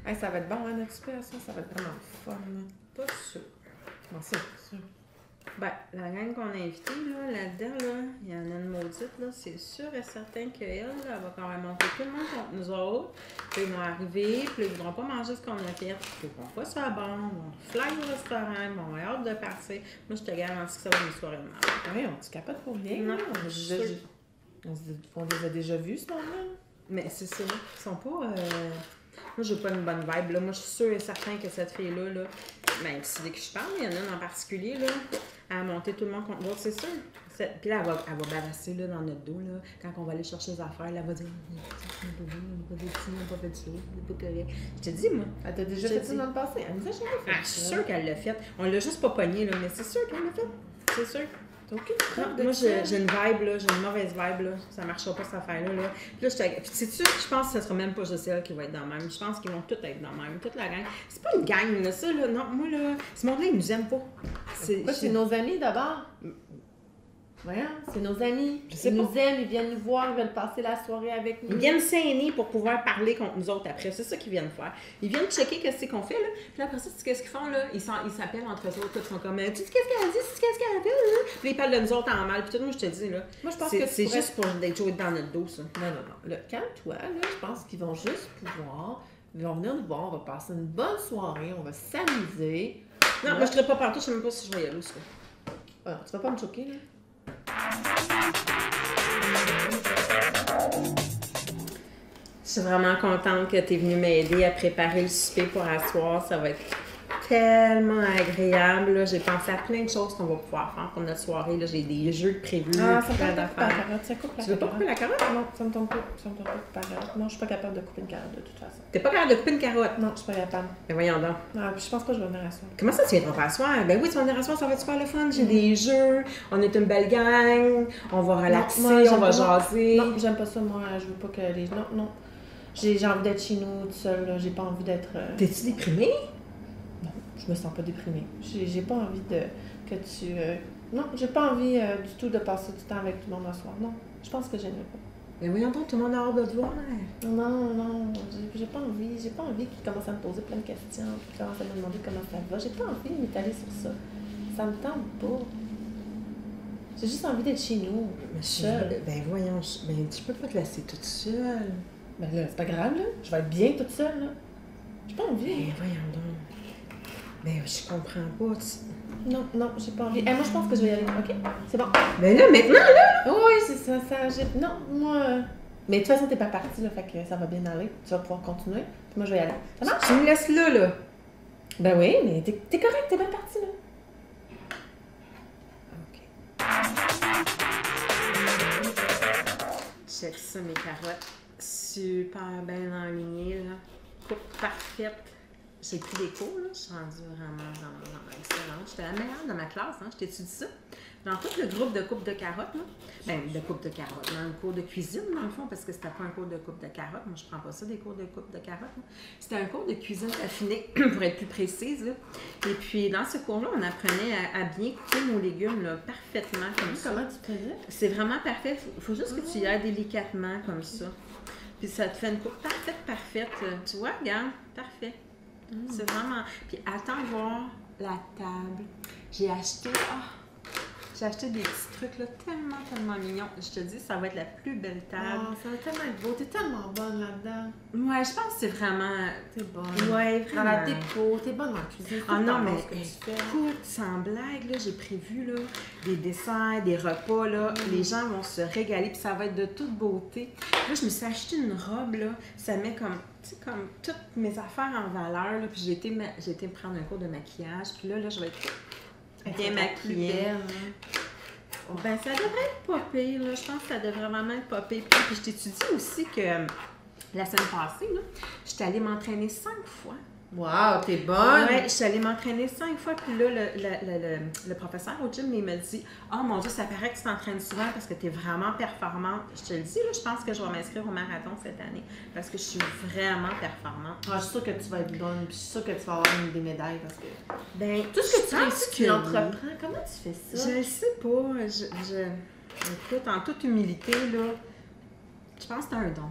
Hey, ça va être bon, hein, notre super, ça va être vraiment fun. Là. Pas sûr. Bon, c'est sûr. Ben, la gang qu'on a invitée, là-dedans, là, il y en a une maudite, là, c'est sûr et certain qu'elle, là, elle va quand même monter tout le monde contre nous autres. Puis ils vont arriver, puis ils ne voudront pas manger ce qu'on a fait. Puis ils vont pas sur la bande, ils vont fly au restaurant, ils vont avoir hâte de partir. Moi, je te garantis que ça va être une soirée de merde. Oui, on se capote pour rien. Non, On les a déjà vus, ce moment-là. Mais c'est ça, ils sont pas... Moi, j'ai pas une bonne vibe, là. Moi, je suis sûre et certain que cette fille-là, là, ben, c'est de qui je parle, il y en a une en particulier, là, elle a monté tout le monde contre l'autre, c'est sûr. Puis là, elle va bavasser, là, dans notre dos, là, quand on va aller chercher les affaires, là, elle va dire « On n'a pas fait ci, on n'a pas fait ça, c'est pas correct. » Je te dis, moi. Elle t'a déjà fait ça dans le passé? Elle nous a jamais fait Ah, je suis sûre qu'elle l'a fait. On l'a juste pas pogné, là, mais c'est sûr qu'elle l'a fait. C'est sûr. T'as aucune preuve de Moi, ça? j'ai une vibe, là, j'ai une mauvaise vibe, là. Ça marchera pas, cette affaire-là, là. Puis là, puis c'est sûr que je pense que ce sera même pas juste elle qui va être dans le même. Je pense qu'ils vont tous être dans le même, toute la gang. C'est pas une gang, là, ça, là. Non, moi, là, ce monde-là, ils nous aiment pas. C'est nos amis, d'abord. Voyons, c'est nos amis. sais Ils pas. nous aiment, ils viennent nous voir, ils veulent passer la soirée avec nous. Ils viennent s'aîner pour pouvoir parler contre nous autres après. C'est ça qu'ils viennent faire. Ils viennent checker qu'est-ce qu'on fait, là. Puis après ça, tu sais qu'est-ce qu'ils font, là? Ils s'appellent entre eux autres, ils sont comme, tu sais qu'est-ce qu'elle a dit, tu sais qu'est-ce qu'elle a fait, là? Puis ils parlent de nous autres en mal. Puis tout, moi, je te dis, là. Moi, je pense que c'est juste pour d'être joué dans notre dos, ça. Non. Calme-toi, là. Je pense qu'ils vont juste pouvoir... Ils vont venir nous voir, on va passer une bonne soirée, on va s'amuser. Non, moi, je ne serais pas partout, je sais même pas si je vais y aller, ça. Alors, tu vas pas me choquer, là? Je suis vraiment contente que tu es venue m'aider à préparer le souper pour asseoir. Ça va être tellement agréable. Là. J'ai pensé à plein de choses qu'on va pouvoir faire pour notre soirée. Là. J'ai des jeux prévus. Ah, ça me plein tente pas de couper la d'affaires. carotte. Ça coupe la Tu veux pas carotte. couper la carotte? Non, ça me tombe pas. Ça me tombe pas de couper la carotte. Non, je suis pas capable de couper une carotte de toute façon. T'es pas capable de couper une carotte? Non, je suis pas capable. Mais voyons donc. Non, puis je pense pas que je vais venir à ça. Comment ça, tu viendras pas asseoir? Ben oui, tu vas venir asseoir, ça va être super le fun. J'ai des jeux, on est une belle gang, on va relaxer, moi, on va j'aime pas. jaser. Non, j'aime pas ça, moi. Je veux pas que les... Non. J'ai envie d'être chez nous, toute seule. Là. J'ai pas envie d'être... T'es-tu déprimée? Non, je me sens pas déprimée. J'ai pas envie de... que tu... Non, j'ai pas envie du tout de passer du temps avec tout le monde ce soir. Non, je pense que j'aimerais pas. Mais voyons donc, tout le monde a hâte de te voir. Non, j'ai pas envie. J'ai pas envie qu'ils commencent à me poser plein de questions, qu'ils commencent à me demander comment ça va. J'ai pas envie de m'étaler sur ça. Ça me tente pas. J'ai juste envie d'être chez nous. Mais seule. ben voyons, ben tu peux pas te laisser toute seule. Ben là, c'est pas grave, là. Je vais être bien toute seule, là. J'ai pas envie. Ben voyons donc. Ben je comprends pas. Non, j'ai pas envie. Moi, je pense que je vais y aller. OK? C'est bon. Ben là, maintenant, là! Oui, c'est ça. Non, moi... Mais de toute façon, t'es pas partie, là, fait que ça va bien aller. Tu vas pouvoir continuer. Puis moi, je vais y aller. Ça marche? Tu me laisses là. Ben oui, mais t'es correct, t'es bien partie, là. Check ça, mes carottes. Super bien enlignées, là. Coupe parfaite. J'ai pris des cours, là. Je suis rendue vraiment excellente. J'étais la meilleure de ma classe, hein. Je t'étudie ça. Dans tout le groupe de coupe de carottes, là. Ben, de coupe de carottes. Dans le cours de cuisine, dans le fond, parce que c'était pas un cours de coupe de carottes. Moi, je prends pas ça, des cours de coupe de carottes. Là. C'était un cours de cuisine affinée, pour être plus précise, là. Et puis, dans ce cours-là, on apprenait à bien couper nos légumes, là, parfaitement comme ça. Comment tu faisais? C'est vraiment parfait. Il faut juste que tu y ailles délicatement comme ça. Puis ça te fait une coupe parfaite. Tu vois, regarde, parfait. C'est vraiment... Puis attends voir la table. J'ai acheté des petits trucs là, tellement mignons. Je te dis, ça va être la plus belle table. Oh, ça va tellement être beau. T'es tellement bonne là-dedans. Ouais, je pense que c'est vraiment... T'es bonne. Ouais, Dans la vraiment. déco, t'es bonne dans la cuisine. Ah non, mais ce que tu fais. écoute, sans blague, là, j'ai prévu là, des desserts, des repas, là. Les gens vont se régaler, puis ça va être de toute beauté. Là, je me suis acheté une robe, là, ça met comme, tu sais, comme toutes mes affaires en valeur, là, puis j'ai été me prendre un cours de maquillage, puis là, je vais être bien maquillée. Ben, ça devrait être pas pire, là. Je pense que ça devrait vraiment être pas pire. Puis je t'étudie aussi que la semaine passée, là, j'étais allée m'entraîner 5 fois. Wow, t'es bonne! Ouais, je suis allée m'entraîner 5 fois, puis là, le professeur au gym, il m'a dit « Oh mon Dieu, ça paraît que tu t'entraînes souvent parce que tu es vraiment performante. » Je te le dis, là, je pense que je vais m'inscrire au marathon cette année parce que je suis vraiment performante. Ah, je suis sûre que tu vas être bonne, puis je suis sûre que tu vas avoir des médailles parce que... Ben, Tout ce que tu réussis, tu oui. l'entreprends. Comment tu fais ça? Je le sais pas. Écoute, en toute humilité, là, je pense que c'est un don.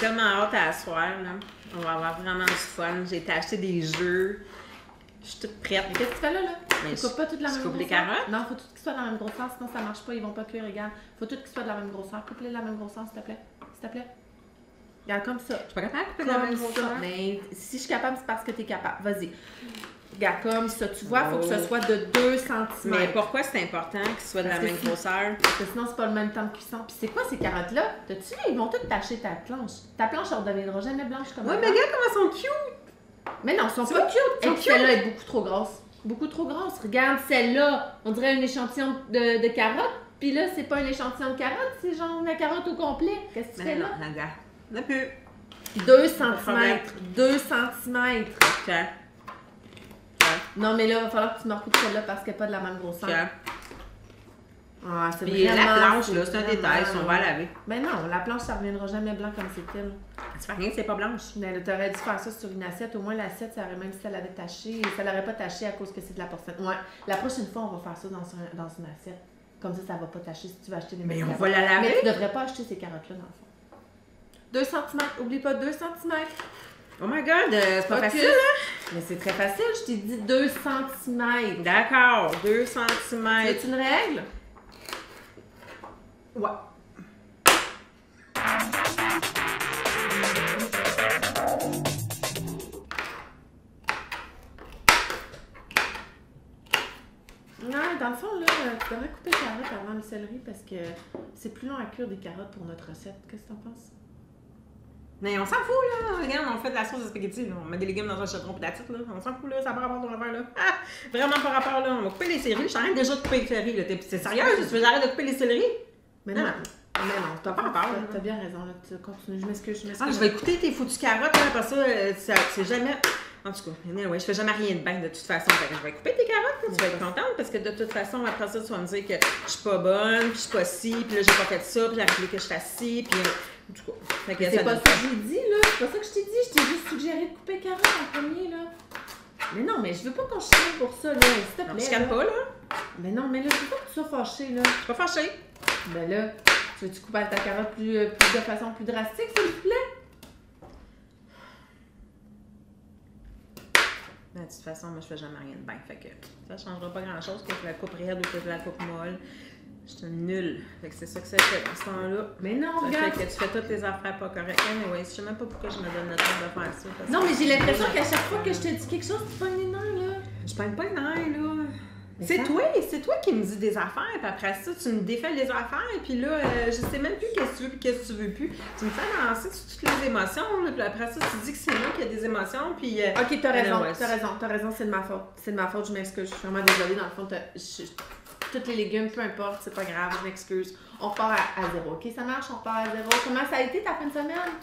tellement hâte à asseoir, là. On va avoir vraiment du fun. J'ai été acheter des jeux. Je suis toute prête. Qu'est-ce que tu fais là? Mais Tu coupes pas toutes de la même coupe les grosseur? carottes? Non, faut tout qu'ils soient de la même grosseur, sinon ça marche pas, ils vont pas cuire égal. Faut tout qu'ils soient de la même grosseur. Coupe-les de la même grosseur, s'il te plaît. S'il te plaît. Regarde comme ça. Je suis pas capable de couper de la même grosseur. Mais si je suis capable, c'est parce que tu es capable. Vas-y. Regarde comme ça. Tu vois, il faut que ce soit de 2 cm. Mais pourquoi c'est important qu'ils soient de la même grosseur? Parce que sinon, c'est pas le même temps de cuisson. Puis c'est quoi ces carottes-là? T'as-tu vu? Ils vont toutes tacher ta planche. Ta planche, elle ne redeviendra jamais blanche comme ça. Ouais, mais regarde comment elles sont cute! Mais non, elles sont pas cute. Et puis celle-là est beaucoup trop grosse. Beaucoup trop grosse. Regarde celle-là. On dirait un échantillon de carottes. Puis là, c'est pas un échantillon de carottes, c'est genre la carotte au complet. Qu'est-ce que tu fais là? Regarde. Le peu. 2 cm. 2 cm. OK. Non, mais là, il va falloir que tu me recoupes celle-là parce qu'elle n'est pas de la même grosseur. OK. Ah, c'est Puis vraiment... la planche, là, c'est un détail, on va la laver. Mais non, la planche, ça ne reviendra jamais blanc comme c'était. Ça fait rien que c'est pas blanche. Mais tu aurais dû faire ça sur une assiette. Au moins, l'assiette, ça aurait même si elle avait taché. Ça l'aurait pas taché à cause que c'est de la porcelaine. Ouais. La prochaine fois, on va faire ça dans une assiette. Comme ça ne va pas tacher si tu veux acheter des Mais on carottes. va la laver. Mais tu devrais pas acheter ces carottes-là, dans le fond. 2 cm. Oublie pas 2 cm. Oh my god, c'est pas facile, hein? Mais c'est très facile. Je t'ai dit 2 cm. D'accord, 2 cm. C'est une règle? Ouais. Non, dans le fond, là, tu devrais couper les carottes avant le céleri parce que c'est plus long à cuire des carottes pour notre recette. Qu'est-ce que t'en penses? Mais on s'en fout, là. Regarde, on fait de la sauce de spaghetti, là. On met des légumes dans un chaudron pis la tête, là. On s'en fout, là. Ça n'a pas rapport à ton affaire, là. Ah! Vraiment pas rapport, là. On va couper les céleris. J'arrête déjà de couper les céleris, là. C'est sérieux? Tu veux que j'arrête de couper les céleris? Mais non, t'as pas rapport. T'as bien raison, là. Tu continues. Je m'excuse. Ah, je vais écouter tes foutues carottes, là. Parce que c'est jamais. En tout cas, ouais, je fais jamais rien de bien de toute façon. Fait que je vais couper tes carottes, là. Tu vas être contente parce que de toute façon, après ça, tu vas me dire que je suis pas bonne, puis je suis pas ci, puis là, j'ai pas fait ça, puis j'ai appelé que je fasse ci, puis. En tout cas. C'est pas ça que j'ai dit, là. C'est pas ça que je t'ai dit. Je t'ai juste suggéré de couper carottes en premier, là. Mais non, mais je veux pas qu'on chicane pour ça, là. S'il te plaît. Je chicane pas, là. Mais non, mais là, je veux pas que tu sois fâché, là. Je suis pas fâchée. Ben là, tu veux-tu couper ta carotte de façon plus drastique, s'il te plaît? De toute façon, moi, je fais jamais rien de bien. Fait que ça changera pas grand-chose que je la coupe raide ou que je la coupe molle. Je suis nulle. Fait que c'est ça que ça fait dans ce temps-là. Mais non, ça regarde. fait que tu fais toutes tes affaires pas correctes. Anyway, je sais même pas pourquoi je me donne le temps de faire ça. Non, mais j'ai l'impression qu'à chaque fois que je te dis quelque chose, tu pognes les nerfs, là. Je pogne pas les nerfs, là. Mais C'est toi qui me dis des affaires, puis après ça, tu me défais les affaires, puis là, je sais même plus qu'est-ce que tu veux, puis qu'est-ce que tu veux plus. Tu me fais lancer sur toutes les émotions, là, puis après ça, tu dis que c'est moi qui a des émotions, puis... Ok, t'as raison, c'est de ma faute. C'est de ma faute, je m'excuse, je suis vraiment désolée, dans le fond, tous les légumes, peu importe, c'est pas grave, je m'excuse. On repart à zéro, ok? Ça marche, on repart à zéro. Comment ça a été ta fin de semaine?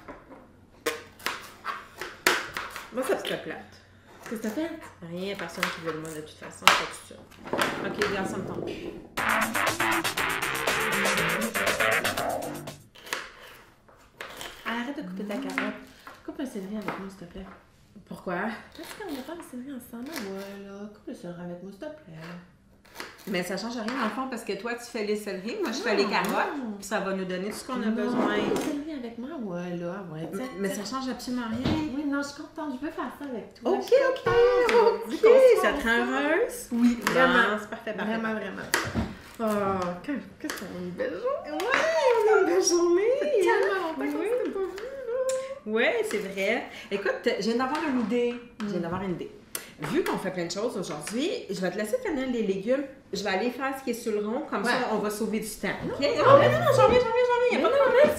Moi, ça te plate. Qu'est-ce que t'as fait? Rien, personne qui veut de moi de toute façon, c'est tout ça. Ok, regarde, ça me tombe plus. Arrête de couper ta carotte. Coupe un céleri avec moi, s'il te plaît. Pourquoi? Est-ce qu'on va faire le céleri ensemble? Ouais, là. Coupe le céleri avec moi, s'il te plaît. Mais ça change rien dans le fond parce que toi, tu fais les céleris, moi, je fais les carottes, puis ça va nous donner tout ce qu'on a besoin. Le céleri avec moi? Ouais, là, ouais. Mais ça change absolument rien. Oui, non, je suis contente. Je veux faire ça avec toi. Ok. Ça te rend heureuse? Oui, vraiment. C'est parfait, Vraiment. Oh, qu'est-ce qu'on a une belle journée. Ouais, on a une belle journée. Tellement longtemps qu'on s'était pas vu, là. Ouais, c'est vrai. Écoute, je viens d'avoir une idée. Vu qu'on fait plein de choses aujourd'hui, je vais te laisser finir les légumes. Je vais aller faire ce qui est sur le rond, comme ça, on va sauver du temps. Non, Okay? non, j'en reviens. Il n'y a pas de problème.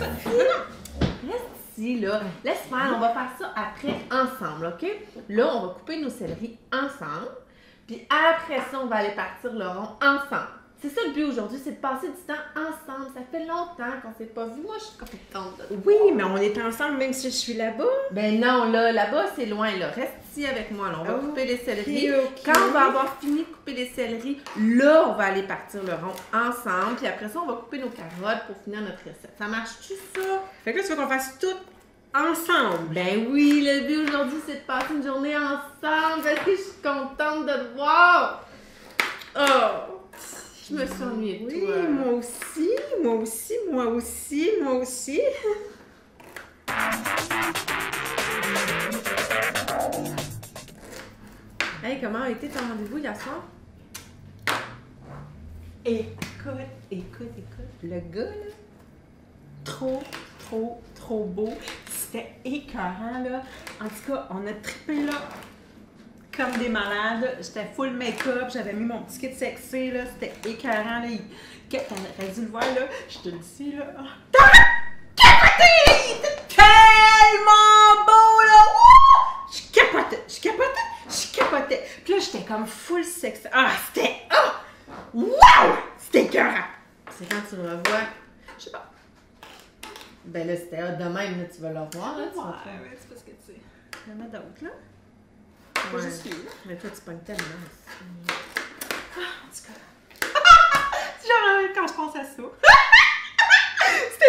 Reste ici, là. Laisse faire, on va faire ça après ensemble, OK? Là, on va couper nos céleris ensemble. Puis après ça, on va aller partir le rond ensemble. C'est ça le but aujourd'hui, c'est de passer du temps ensemble. Ça fait longtemps qu'on s'est pas vu. Moi, je suis contente. Oui, mais on est ensemble même si je suis là-bas. Ben non, là-bas, c'est loin, là. Reste ici avec moi, là. On va couper les céleris. Okay. Quand on va avoir fini de couper les céleris, là, on va aller partir le rond ensemble. Puis après ça, on va couper nos carottes pour finir notre recette. Ça marche-tu, ça? Fait que là, tu veux qu'on fasse tout ensemble? Ben oui, le but aujourd'hui, c'est de passer une journée ensemble parce que je suis contente de te voir. Oh! Je me suis ennuyée de toi. Oui, moi aussi. Hey, comment a été ton rendez-vous hier soir? Écoute. Le gars, là, trop beau. C'était écœurant, là. En tout cas, on a trippé, là, comme des malades. J'étais full make-up, j'avais mis mon petit kit sexy, là. C'était écœurant, là. T'aurais dû le voir, là. Je te le dis, là. Capoté! Il était tellement beau, là! Wouh! Je capotais. Puis là, j'étais comme full sexy. Ah, c'était... Ah! Wow! C'était écœurant! C'est quand tu le revois. Je sais pas. Ben là, c'était hot de même, là, tu vas le revoir, là. Tu vas faire. Ouais, c'est parce que, tu sais, il y en a d'autres, là. Ouais. Pas juste lui, là. Mais toi, tu pognes tellement. En tout cas. Genre, quand je pense à ça. C'était